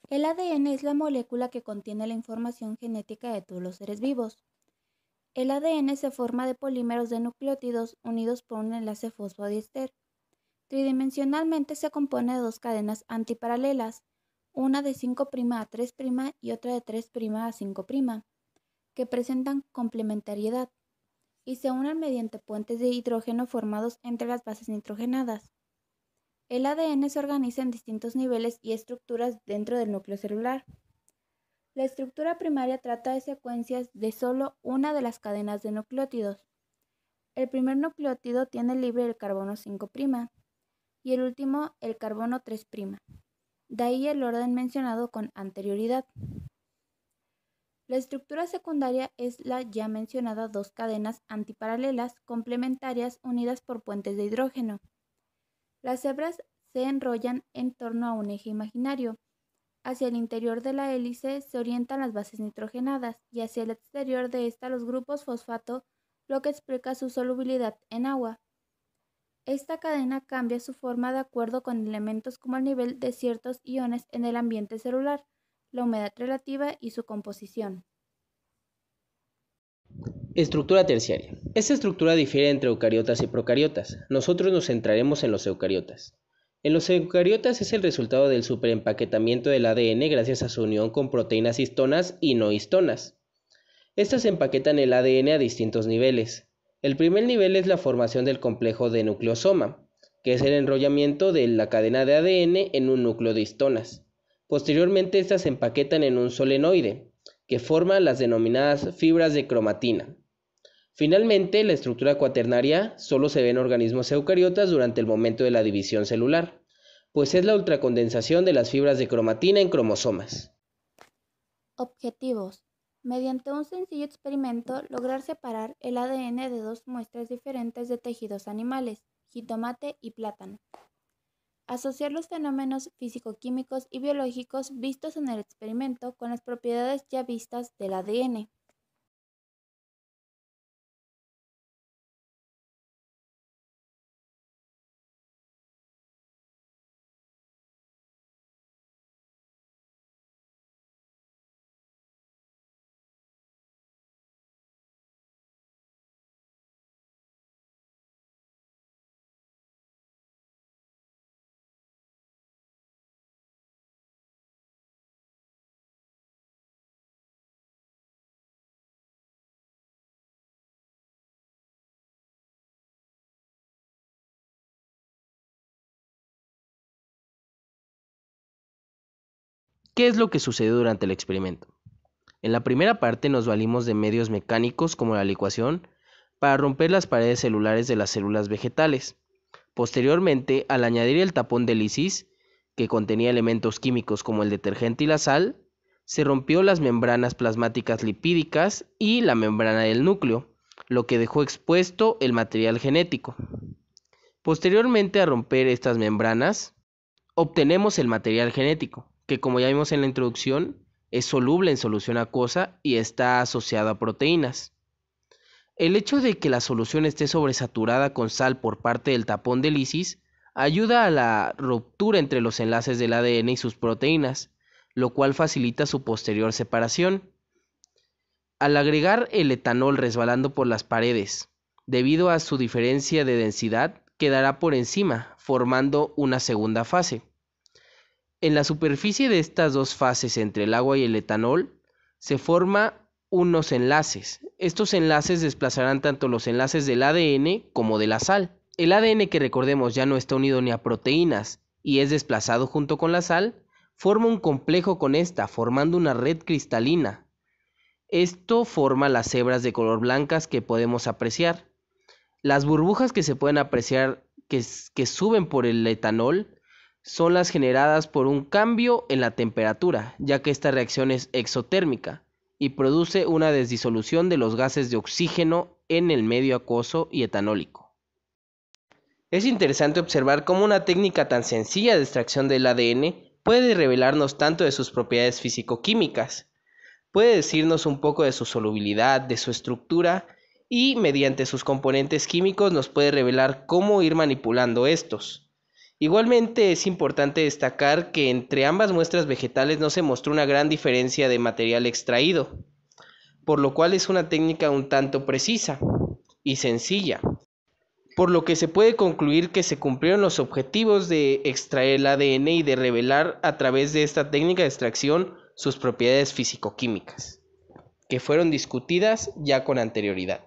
El ADN es la molécula que contiene la información genética de todos los seres vivos. El ADN se forma de polímeros de nucleótidos unidos por un enlace fosfodiéster. Tridimensionalmente se compone de dos cadenas antiparalelas, una de 5' a 3' y otra de 3' a 5', que presentan complementariedad y se unen mediante puentes de hidrógeno formados entre las bases nitrogenadas. El ADN se organiza en distintos niveles y estructuras dentro del núcleo celular. La estructura primaria trata de secuencias de solo una de las cadenas de nucleótidos. El primer nucleótido tiene libre el carbono 5' y el último el carbono 3'. De ahí el orden mencionado con anterioridad. La estructura secundaria es la ya mencionada dos cadenas antiparalelas complementarias unidas por puentes de hidrógeno. Las hebras se enrollan en torno a un eje imaginario. Hacia el interior de la hélice se orientan las bases nitrogenadas y hacia el exterior de esta los grupos fosfato, lo que explica su solubilidad en agua. Esta cadena cambia su forma de acuerdo con elementos como el nivel de ciertos iones en el ambiente celular, la humedad relativa y su composición. Estructura terciaria. Esta estructura difiere entre eucariotas y procariotas. Nosotros nos centraremos en los eucariotas. En los eucariotas es el resultado del superempaquetamiento del ADN gracias a su unión con proteínas histonas y no histonas. Estas empaquetan el ADN a distintos niveles. El primer nivel es la formación del complejo de nucleosoma, que es el enrollamiento de la cadena de ADN en un núcleo de histonas. Posteriormente, estas se empaquetan en un solenoide, que forma las denominadas fibras de cromatina. Finalmente, la estructura cuaternaria solo se ve en organismos eucariotas durante el momento de la división celular, pues es la ultracondensación de las fibras de cromatina en cromosomas. Objetivos. Mediante un sencillo experimento, lograr separar el ADN de dos muestras diferentes de tejidos animales, jitomate y plátano. Asociar los fenómenos físico-químicos y biológicos vistos en el experimento con las propiedades ya vistas del ADN. ¿Qué es lo que sucedió durante el experimento? En la primera parte nos valimos de medios mecánicos como la licuación para romper las paredes celulares de las células vegetales. Posteriormente, al añadir el tapón de lisis, que contenía elementos químicos como el detergente y la sal, se rompió las membranas plasmáticas lipídicas y la membrana del núcleo, lo que dejó expuesto el material genético. Posteriormente a romper estas membranas, obtenemos el material genético, que como ya vimos en la introducción, es soluble en solución acuosa y está asociado a proteínas. El hecho de que la solución esté sobresaturada con sal por parte del tapón de lisis ayuda a la ruptura entre los enlaces del ADN y sus proteínas, lo cual facilita su posterior separación. Al agregar el etanol resbalando por las paredes, debido a su diferencia de densidad, quedará por encima, formando una segunda fase. En la superficie de estas dos fases entre el agua y el etanol se forman unos enlaces. Estos enlaces desplazarán tanto los enlaces del ADN como de la sal. El ADN, que recordemos ya no está unido ni a proteínas y es desplazado junto con la sal, forma un complejo con esta, formando una red cristalina. Esto forma las hebras de color blancas que podemos apreciar. Las burbujas que se pueden apreciar que suben por el etanol son las generadas por un cambio en la temperatura, ya que esta reacción es exotérmica y produce una desdisolución de los gases de oxígeno en el medio acuoso y etanólico. Es interesante observar cómo una técnica tan sencilla de extracción del ADN puede revelarnos tanto de sus propiedades físico-químicas. Puede decirnos un poco de su solubilidad, de su estructura y mediante sus componentes químicos nos puede revelar cómo ir manipulando estos. Igualmente es importante destacar que entre ambas muestras vegetales no se mostró una gran diferencia de material extraído, por lo cual es una técnica un tanto precisa y sencilla, por lo que se puede concluir que se cumplieron los objetivos de extraer el ADN y de revelar a través de esta técnica de extracción sus propiedades físico-químicas, que fueron discutidas ya con anterioridad.